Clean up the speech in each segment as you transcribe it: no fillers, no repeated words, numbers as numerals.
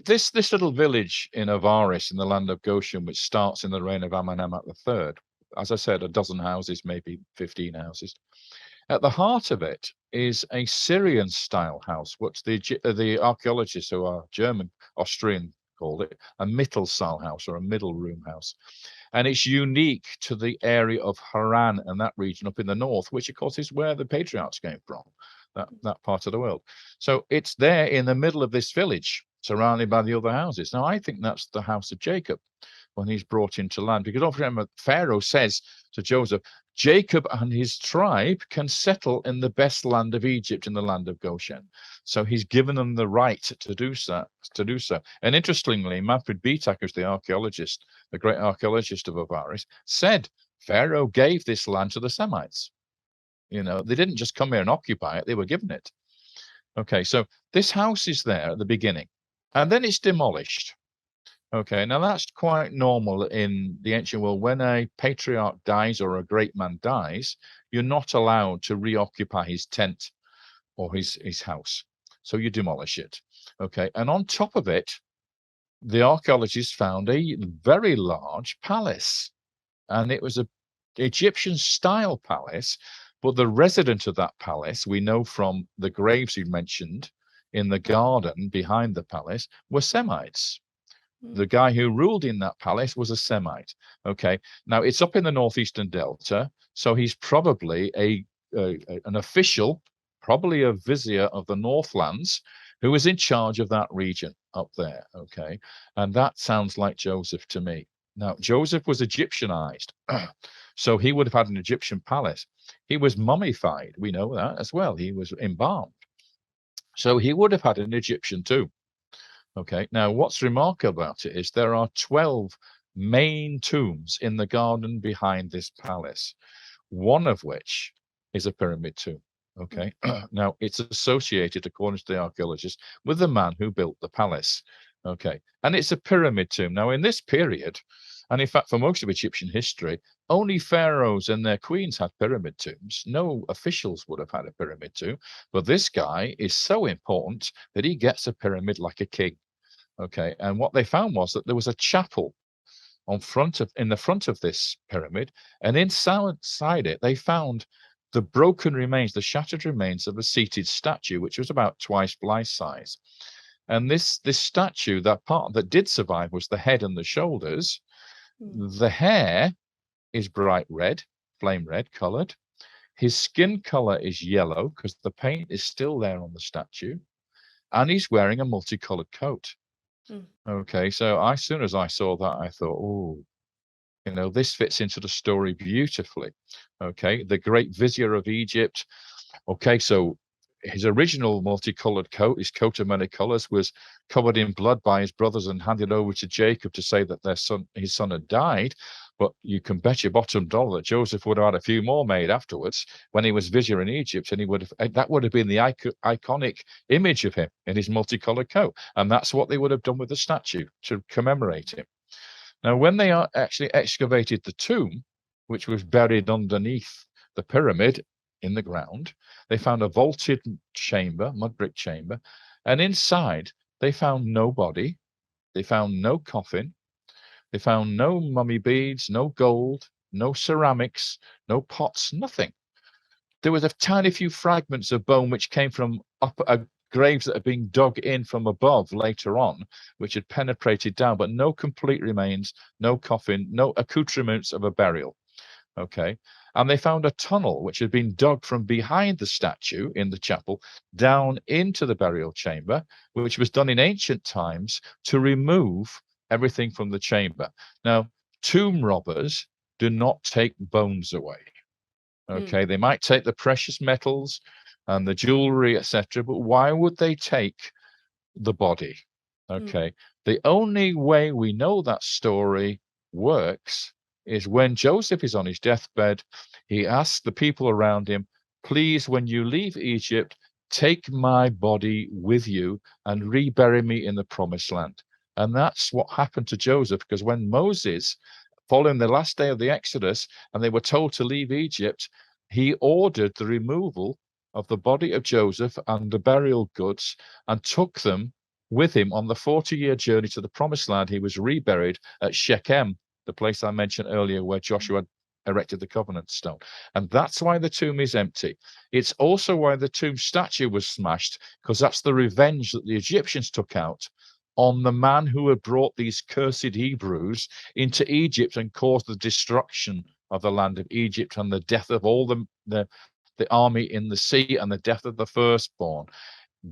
this little village in Avaris in the land of Goshen, which starts in the reign of Amenemhat III, as I said, a dozen houses, maybe 15 houses. At the heart of it is a Syrian-style house, which the archaeologists who are German, Austrian, called it a Mittelsaal house or a middle room house. And it's unique to the area of Haran and that region up in the north, which of course is where the patriarchs came from, that part of the world. So it's there in the middle of this village, surrounded by the other houses. Now, I think that's the house of Jacob when he's brought into land, because don't remember, Pharaoh says to Joseph, Jacob and his tribe can settle in the best land of Egypt, in the land of Goshen. So he's given them the right to do so. And interestingly, Manfred Bitak, who's the archaeologist, the great archaeologist of Avaris, said Pharaoh gave this land to the Semites. You know, they didn't just come here and occupy it, they were given it. Okay, so this house is there at the beginning, and then it's demolished. Okay, now that's quite normal in the ancient world. When a patriarch dies or a great man dies, you're not allowed to reoccupy his tent or his house. So you demolish it. Okay, and on top of it, the archaeologists found a very large palace. And it was an Egyptian-style palace, but the resident of that palace, we know from the graves you mentioned in the garden behind the palace, were Semites. The guy who ruled in that palace was a Semite. Okay, now it's up in the northeastern delta, so he's probably an official, probably a vizier of the Northlands, who was in charge of that region up there. Okay, and that sounds like Joseph to me. Now, Joseph was Egyptianized, so he would have had an Egyptian palace. He was mummified, we know that as well. He was embalmed, so he would have had an Egyptian too. Okay, now what's remarkable about it is there are 12 main tombs in the garden behind this palace, one of which is a pyramid tomb. Okay, now it's associated, according to the archaeologists, with the man who built the palace. Okay, and it's a pyramid tomb. Now, in this period, and in fact, for most of Egyptian history, only pharaohs and their queens had pyramid tombs. No officials would have had a pyramid tomb, but this guy is so important that he gets a pyramid like a king. Okay, and what they found was that there was a chapel in the front of this pyramid, and inside it they found the broken remains, the shattered remains of a seated statue, which was about twice life size. And this statue, that part that did survive was the head and the shoulders. The hair is bright red, flame red colored. His skin color is yellow because the paint is still there on the statue, and he's wearing a multicolored coat. Okay, so as soon as I saw that, I thought, oh, you know, this fits into the story beautifully. Okay, the great vizier of Egypt. Okay, so his original multicolored coat, his coat of many colors, was covered in blood by his brothers and handed over to Jacob to say that his son had died. But you can bet your bottom dollar that Joseph would have had a few more made afterwards when he was vizier in Egypt, and that would have been the iconic image of him in his multicolored coat, and that's what they would have done with the statue to commemorate him. Now, when they actually excavated the tomb, which was buried underneath the pyramid in the ground, they found a vaulted chamber, mud brick chamber, and inside they found no body, they found no coffin, they found no mummy beads, no gold, no ceramics, no pots, nothing. There was a tiny few fragments of bone which came from graves that had been dug in from above later on, which had penetrated down, but no complete remains, no coffin, no accoutrements of a burial. Okay, and they found a tunnel which had been dug from behind the statue in the chapel down into the burial chamber, which was done in ancient times to remove everything from the chamber. Now, tomb robbers do not take bones away. Okay, they might take the precious metals and the jewelry, etc., but why would they take the body? Okay, the only way we know that story works is when Joseph is on his deathbed, he asks the people around him, please, when you leave Egypt, take my body with you and rebury me in the promised land. And that's what happened to Joseph, because when Moses, following the last day of the Exodus, and they were told to leave Egypt, he ordered the removal of the body of Joseph and the burial goods and took them with him on the 40-year journey to the promised land. He was reburied at Shechem, the place I mentioned earlier where Joshua erected the covenant stone. And that's why the tomb is empty. It's also why the tomb statue was smashed, because that's the revenge that the Egyptians took out on the man who had brought these cursed Hebrews into Egypt and caused the destruction of the land of Egypt and the death of all the army in the sea and the death of the firstborn.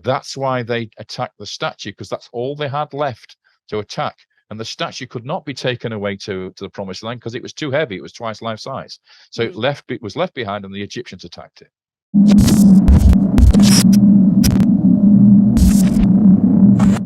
That's why they attacked the statue, because that's all they had left to attack. And the statue could not be taken away to the promised land because it was too heavy. It was twice life size. So it was left behind, and the Egyptians attacked it.